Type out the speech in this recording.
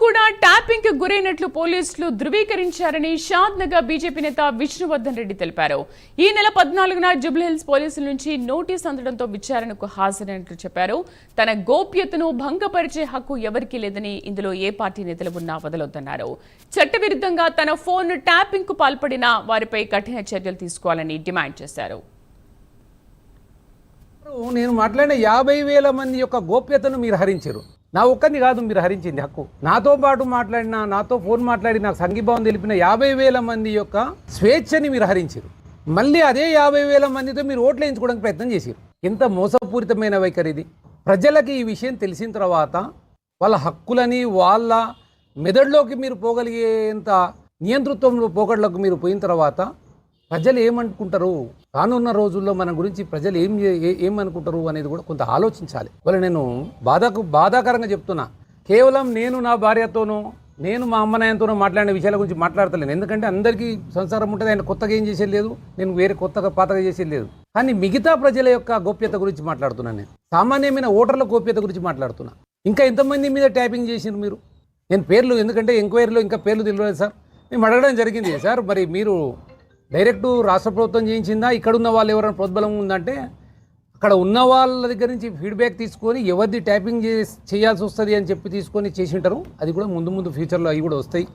కూడా ట్యాపింగ్ కు గురైనట్లు పోలీసులు ధృవీకరించారని షాద్నగర్ బీజేపీ నేత విష్ణువర్ధన్ రెడ్డి తెలిపారు. ఈ నెల 14న జుబ్లీహిల్స్ పోలీసుల నుంచి నోటీస్ అందడంతో విచారణకు హాజరైనట్లు చెప్పారు. తన గోప్యతను భంగపరిచే హక్కు ఎవరికీ లేదని, ఇందులో ఏ పార్టీ నేతలు ఉన్నా వదలొద్దన్నారు. చట్టవిరుద్ధంగా తన ఫోన్ ట్యాపింగ్ కు పాల్పడిన వారిపై కఠిన చర్యలు తీసుకోవాలని డిమాండ్ చేశారు. నేను మాట్లాడిన 50,000 మంది యొక్క గోప్యతను మీరు హరించారు. నా ఒక్కరిని కాదు మీరు హరించింది హక్కు. నాతో పాటు మాట్లాడిన, నాతో ఫోన్ మాట్లాడి నాకు సంఘీభావం తెలిపిన 50,000 మంది యొక్క స్వేచ్ఛని మీరు హరించారు. మళ్ళీ అదే 50,000 మందితో మీరు ఓట్లు వేయించుకోవడానికి ప్రయత్నం చేశారు. ఎంత మోసపూరితమైన వైఖరి ఇది. ప్రజలకి ఈ విషయం తెలిసిన తర్వాత వాళ్ళ హక్కులని వాళ్ళ మెదడులోకి మీరు పోగలిగేంత నియంతృత్వంలో పోగడలోకి మీరు పోయిన తర్వాత ప్రజలు ఏమనుకుంటారు, రానున్న రోజుల్లో మన గురించి ప్రజలు ఏమనుకుంటారు అనేది కూడా కొంత ఆలోచించాలి. వాళ్ళ నేను బాధాకరంగా చెప్తున్నా. కేవలం నేను నా భార్యతోనో, నేను మా అమ్మ నాయనతోనో మాట్లాడిన విషయాల గురించి మాట్లాడతలేను. ఎందుకంటే అందరికీ సంసారం ఉంటుంది. ఆయన కొత్తగా ఏం చేసేది లేదు, నేను వేరే కొత్తగా పాతగా చేసేది లేదు. కానీ మిగతా ప్రజల యొక్క గోప్యత గురించి మాట్లాడుతున్నాను. నేను సామాన్యమైన ఓటర్ల గోప్యత గురించి మాట్లాడుతున్నా. ఇంకా ఎంతమంది మీద ట్యాపింగ్ చేసిండ్రు మీరు? నేను పేర్లు, ఎందుకంటే ఎంక్వైరీలో ఇంకా పేర్లు తెలియలేదు సార్. మేము అడగడం జరిగింది సార్, మరి మీరు డైరెక్ట్ రాష్ట్ర ప్రభుత్వం చేయించిందా, ఇక్కడ ఉన్న వాళ్ళు ఎవరైనా ప్రోద్బలం ఉందంటే అక్కడ ఉన్న వాళ్ళ దగ్గర నుంచి ఫీడ్బ్యాక్ తీసుకొని ఎవరిది ట్యాపింగ్ చేయాల్సి వస్తుంది అని చెప్పి తీసుకొని చేసి ఉంటారు. అది కూడా ముందు ఫ్యూచర్లో అవి కూడా వస్తాయి.